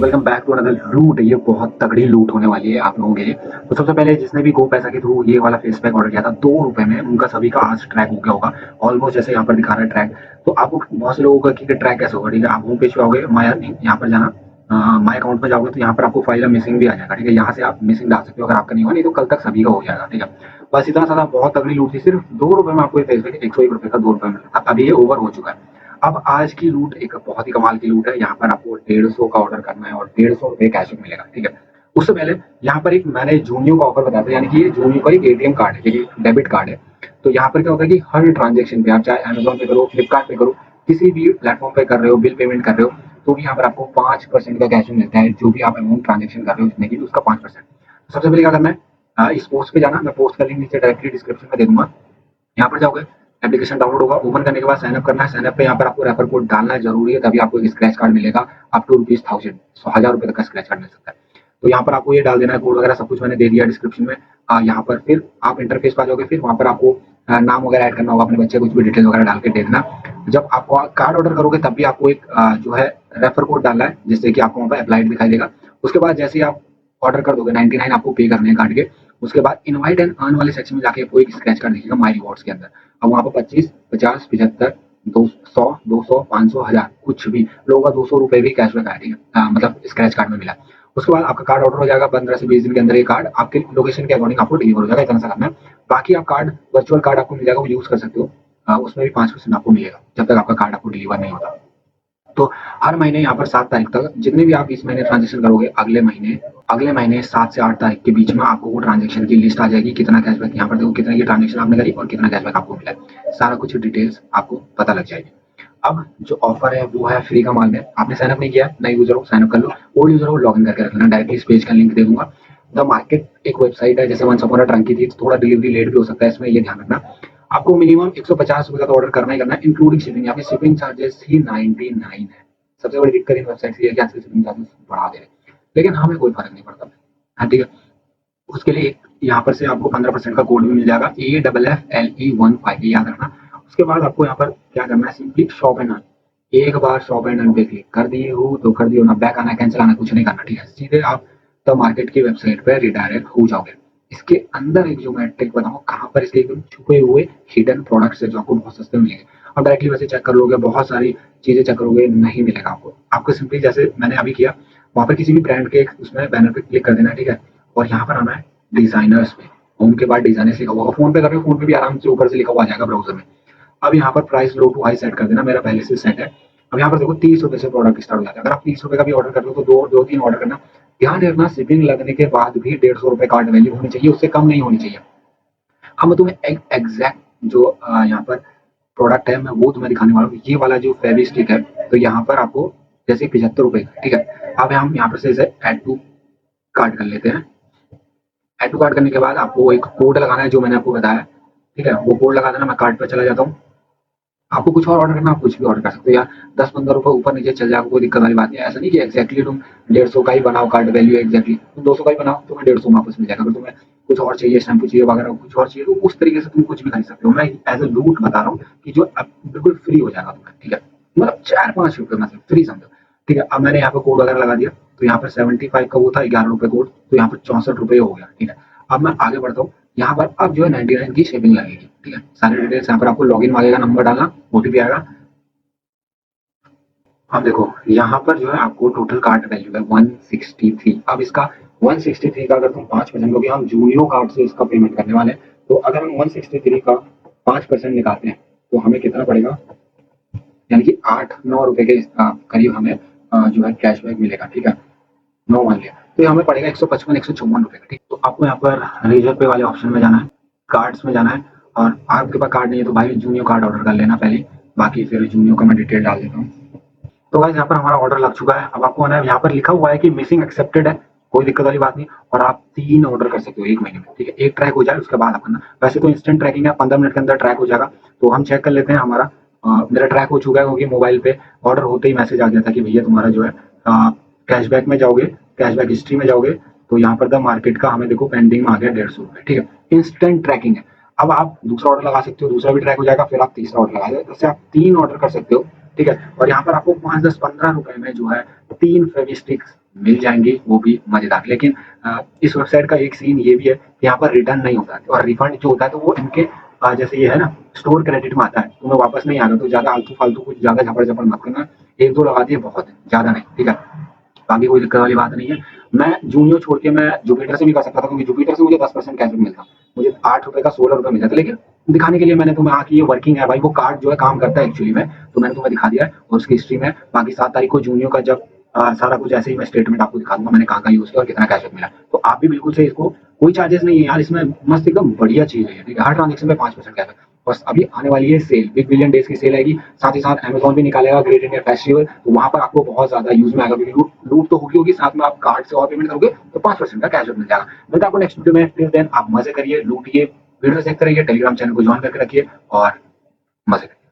Welcome back to another लूट। ये बहुत तगड़ी लूट होने वाली है आप लोगों के लिए। तो सबसे पहले जिसने भी गो पैसा के थ्रू ये वाला फेस पैक ऑर्डर किया था 2 रुपए में, उनका सभी का आज ट्रैक हो गया होगा ऑलमोस्ट, जैसे यहाँ पर दिखा रहा है ट्रैक। तो आपको बहुत से लोगों का कि ट्रैक कैसे होगा, ठीक है। आप होम पेज पे आओगे, माया यहाँ पर जाना, माई अकाउंट में जाओगे तो यहाँ पर आपको फाइल मिसिंग भी आ जाएगा, ठीक है। यहाँ से आप मिसिंग डाल सकते हो अगर आपका नहीं हुआ, नहीं तो कल तक सभी का हो जाएगा, ठीक है। बस इतना सारा बहुत तगड़ी लूट थी। सिर्फ 2 रुपए में आपको ये फेस पैक 101 रुपए का 2 रुपए में मिलता था। अभी ये ओवर हो चुका है। अब आज की लूट एक बहुत ही कमाल की लूट है। यहाँ पर आपको 150 का ऑर्डर करना है और 150 रुपए कैशबैक मिलेगा, ठीक है। उससे पहले यहाँ पर एक मैंने जूनियो का ऑफर बताया था, यानी कि ये जूनियो का एक एटीएम कार्ड है, डेबिट कार्ड है। तो यहाँ पर क्या होता है कि हर ट्रांजेक्शन पे आप चाहे अमेजोन पे करो, फ्लिपकार्ट पे करो, किसी भी प्लेटफॉर्म पे कर रहे हो, बिल पेमेंट कर रहे हो, तो भी यहाँ पर आपको 5% का कैशबैक मिलता है। जो भी आप अमाउंट ट्रांजेक्शन कर रहे हो जितने की, उसका 5%। सबसे पहले क्या करना है, इस पोस्ट पे जाना। मैं पोस्ट का लिंक नीचे डायरेक्टली डिस्क्रिप्शन में दे दूंगा। यहाँ पर जाओगे, एप्लीकेशन डाउनलोड होगा, ओपन करने के बाद साइन अप करना है। साइन अप पे यहाँ पर आपको रेफर कोड डालना जरूरी है, तभी आपको एक स्क्रैच कार्ड मिलेगा अप टू ₹1000, 1000 रुपए तक का स्क्रैच कार्ड मिल सकता है। तो यहाँ पर आपको ये डाल देना है, कोड वगैरह सब कुछ मैंने दे दिया डिस्क्रिप्शन में। यहाँ पर फिर आप इंटरफेस पे आ जाओगे, फिर वहाँ पर आपको नाम वगैरह ऐड करना होगा, अपने बच्चे कुछ भी डिटेल वगैरह डाल के दे देना। जब आपको कार्ड ऑर्डर करोगे तब भी आपको एक जो है रेफर कोड डालना है, जिससे कि आपको वहाँ पर अप्लाइड दिखाई देगा। उसके बाद जैसे ही आप ऑर्डर कर दोगे, 99 आपको पे करने हैं कार्ड के। उसके बाद इनवाइट एंड अर्न वाले सेक्शन में जाके आपको एक स्क्रैच कार्ड दिखेगा माई रिवॉर्ड्स के अंदर। अब वहाँ पर 25, 50, 75, 200, 200, 500, 1000 कुछ भी लोगों का 200 रुपए भी कैशबैक आया, ठीक है। मतलब स्क्रैच कार्ड में मिला। उसके बाद आपका कार्ड ऑर्डर हो जाएगा 15 से 20 दिन के अंदर। ये कार्ड आपके लोकेशन के अकॉर्डिंग आपको डिलीवर हो जाएगा, इतना सा करना है। बाकी आप कार्ड, वर्चुअल कार्ड आपको मिल जाएगा, वो यूज कर सकते हो। उसमें भी 5% आपको मिलेगा जब तक आपका कार्ड आपको डिलीवर नहीं होता। तो हर महीने यहाँ पर 7 तारीख तक जितने भी आप इस महीने ट्रांजेक्शन करोगे, अगले महीने 7 से 8 तारीख के बीच में आपको वो ट्रांजेक्शन की लिस्ट आ जाएगी। कितना कैशबैक यहाँ पर देखो, कितना की ट्रांजेक्शन आपने करी और कितना कैशबैक आपको मिला है, सारा कुछ डिटेल्स आपको पता लग जाएगी। अब जो ऑफर है वो है फ्री का माल है। आपने साइनअप नहीं किया, नए यूजर हो साइनअप कर लो, ओल्ड यूजर हो लॉग इन करके रख लेना। डायरेक्टली इस पेज का लिंक दे दूंगा। द मार्केट एक वेबसाइट है, जैसे वंस अपॉन अ ट्रंकी थी, थोड़ा डिलीवरी लेट भी हो सकता है, इसमें ये ध्यान रखना। आपको मिनिमम 150 रुपए का ऑर्डर करना ही करना है, इंक्लूडिंग शिपिंग। यहाँ पे शिपिंग चार्जेस ही 99 है। सबसे बड़ी दिक्कत इन वेबसाइट की है कि आजकल शिपिंग चार्जेस बढ़ा दे रहे हैं, लेकिन हमें कोई फर्क नहीं पड़ता। हाँ, ठीक है। उसके लिए एक यहाँ पर से आपको 15% का कोड भी मिल जाएगा, AFFLE15, याद रखना। उसके बाद आपको यहाँ पर क्या करना है, सिंपली शॉप एंड अर्न। एक बार शॉप एंड अर्न पे क्लिक कर दिए हो तो कर दिए हो ना, बैक आना कैंसिल आना कुछ नहीं करना, ठीक है। सीधे आप द मार्केट की वेबसाइट पे रिडायरेक्ट हो जाओगे। इसके अंदर एक जो मैं ट्रिक बताऊँ, कहाँ पर इसके एकदम छुपे हुए हिडन प्रोडक्ट्स है जो आपको बहुत सस्ते में मिलेंगे। आप डायरेक्टली वैसे चेक कर लोगे, बहुत सारी चीजें चेक करोगे, नहीं मिलेगा आपको। आपको सिंपली जैसे मैंने अभी किया, वहाँ पर किसी भी ब्रांड के उसमें बैनर पे क्लिक कर देना, ठीक है। और यहाँ पर आना है डिजाइनर्स पे। होम के बाद डिजाइनर्स लिखा हुआ, फोन पे कर रहे हो, फोन पे भी आराम से ऊपर से लिखा हुआ आ जाएगा ब्राउजर में। अब यहाँ पर price low to high set कर देना, मेरा पहले से सेट है। अब यहाँ पर देखो 30 रुपए से प्रोडक्ट स्टार्ट हो जाता है। अगर आप 30 रुपए का भी ऑर्डर कर रहे हो तो दो दो तीन ऑर्डर करना। ध्यान रखना, शिपिंग लगने के बाद भी 150 रुपए कार्ड वैल्यू होनी चाहिए, उससे कम नहीं होनी चाहिए। अब मैं तुम्हें एग्जैक्ट जो यहाँ पर प्रोडक्ट है मैं वो तुम्हें दिखाने वाला हूँ। ये वाला जो फेवी स्टिक है, तो यहाँ पर आपको जैसे 75 रुपए, ठीक है। अब हम यहाँ पर से इसे एड टू कार्ड कर लेते हैं। ऐड टू कार्ट करने के बाद आपको एक कोड लगाना है जो मैंने आपको बताया, ठीक है। वो कोड लगा देना। मैं कार्ट पे चला जाता हूँ। आपको कुछ और ऑर्डर करना, आप कुछ भी ऑर्डर कर सकते हो यार। 10-15 रुपए ऊपर नीचे चल जाएगा, कोई दिक्कत वाली बात नहीं है। ऐसा नहीं कि एक्जैक्टली तुम 150 का ही बनाओ कार्ड वैल्यू, एक्जैक्टली तुम 200 का ही बनाओ, तुम्हें 150 में वापस मिल जाएगा। अगर तुम्हें कुछ और चाहिए, शैम्पू चाहिए वगैरह कुछ और चाहिए, तो उस तरीके से तुम कुछ भी खरीद सकते हो। मैं एज ए लूट बता रहा हूँ कि जो बिल्कुल फ्री हो जाएगा तुम्हें, ठीक है। मतलब 4-5 रुपए में फ्री समझो, ठीक है। अब मैंने यहाँ पे कोड वगैरह लगा दिया, तो यहाँ पर 75 का वो था, 11 रुपए कोड, तो यहाँ पर 64 रुपए हो गया, ठीक है। अब मैं आगे बढ़ता हूँ। यहाँ पर अब जो है 99 की शिपिंग लगेगी, ठीक है। सारी डिटेल्स यहाँ पर आपको लॉगिन मांगेगा, नंबर डालना, ओटीपी आएगा। अब देखो यहाँ पर जो है आपको टोटल कार्ड वैल्यू है 163। अब इसका 163 का अगर तुम 5%, क्योंकि हम जूनियो कार्ड से इसका पेमेंट करने वाले हैं, तो अगर हम 163 का 5% निकालते हैं तो हमें कितना पड़ेगा, यानी कि 8-9 रुपए के करीब हमें जो है कैशबैक मिलेगा, ठीक है। 9 मान लिया तो ये हमें पड़ेगा 155-154 रुपए का, ठीक। तो आपको यहाँ पर रेजर पे वाले ऑप्शन में जाना है, कार्ड्स में जाना है। और आपके पास कार्ड नहीं है तो भाई जूनियो कार्ड ऑर्डर कर लेना पहले, बाकी फिर जूनियो का मैं डिटेल डाल देता हूँ। तो गाइस यहाँ पर हमारा ऑर्डर लग चुका है। अब आपको आना है, यहाँ पर लिखा हुआ है कि मिसिंग एक्सेप्टेड है, कोई दिक्कत वाली बात नहीं। और आप 3 ऑर्डर कर सकते हो 1 महीने में, ठीक है। एक ट्रैक हो जाए उसके बाद आप करना। वैसे तो इंस्टेंट ट्रैकिंग है, 15 मिनट के अंदर ट्रैक हो जाएगा। तो हम चेक कर लेते हैं हमारा। मेरा ट्रैक हो चुका है क्योंकि मोबाइल पे ऑर्डर होते ही मैसेज आ गया था कि भैया तुम्हारा जो है कैशबैक में जाओगे, कैशबैक हिस्ट्री में जाओगे, तो यहाँ पर द मार्केट का हमें देखो पेंडिंग में आ गया 150 रुपए, ठीक है। इंस्टेंट ट्रैकिंग है। अब आप दूसरा ऑर्डर लगा सकते हो, दूसरा भी ट्रैक हो जाएगा, फिर आप तीसरा ऑर्डर लगा सकते हो। जैसे आप 3 ऑर्डर कर सकते हो, ठीक है। और यहाँ पर आपको 5, 10, 15 रुपए में जो है 3 फेविस्टिक्स मिल जाएंगी, वो भी मजेदार। लेकिन इस वेबसाइट का एक सीन ये भी है कि यहाँ पर रिटर्न नहीं होता है, और रिफंड जो होता है तो वो इनके जैसे ये है ना, स्टोर क्रेडिट में आता है, तुम्हें वापस नहीं आएगा। तो ज्यादा आलतू फालतू कुछ ज्यादा झपड़ झपड़ मत करना, एक दो लगा दिए बहुत है, ज्यादा नहीं, ठीक है। बाकी कोई दिक्कत वाली बात नहीं है। मैं जूनियो छोड़ के मैं जुपिटर से भी कर सकता था, क्योंकि जुपिटर से मुझे 10% कैशबैक मिलता, मुझे 8 रुपए का 16 रुपए मिल जाता। लेकिन दिखाने के लिए मैंने तुम्हें कि ये वर्किंग है भाई, वो कार्ड जो है काम करता है एक्चुअली में, तो मैंने तुम्हें दिखा दिया है और उसकी हिस्ट्री में। बाकी 7 तारीख को जूनियो का जब सारा कुछ ऐसे ही मैं स्टेटमेंट आपको दिखा दूंगा, मैंने कहाँ कहाँ यूज किया और कितना कैशबैक मिला। तो आप भी बिल्कुल से इसको, कोई चार्जेस नहीं है यार इसमें, मस्त एकदम बढ़िया चीज है, ठीक है। हर ट्रांजेक्शन पे 5% कैशबैक। बस अभी आने वाली है सेल, बिग बिलियन डेज की सेल आएगी, साथ ही साथ अमेजोन भी निकालेगा ग्रेट इंडिया फेस्टिवल, तो वहां पर आपको बहुत ज्यादा यूज में आएगा, क्योंकि लूट लूट तो होगी होगी, साथ में आप कार्ड से और पेमेंट करोगे तो 5% का कैशबैक मिल जाएगा। मिलता है आपको नेक्स्ट वीडियो में, टिल देन आप मजे करिए, लूटिए, वीडियो देखते रहिए, टेलीग्राम चैनल को ज्वाइन करके रखिए और मजे करिए।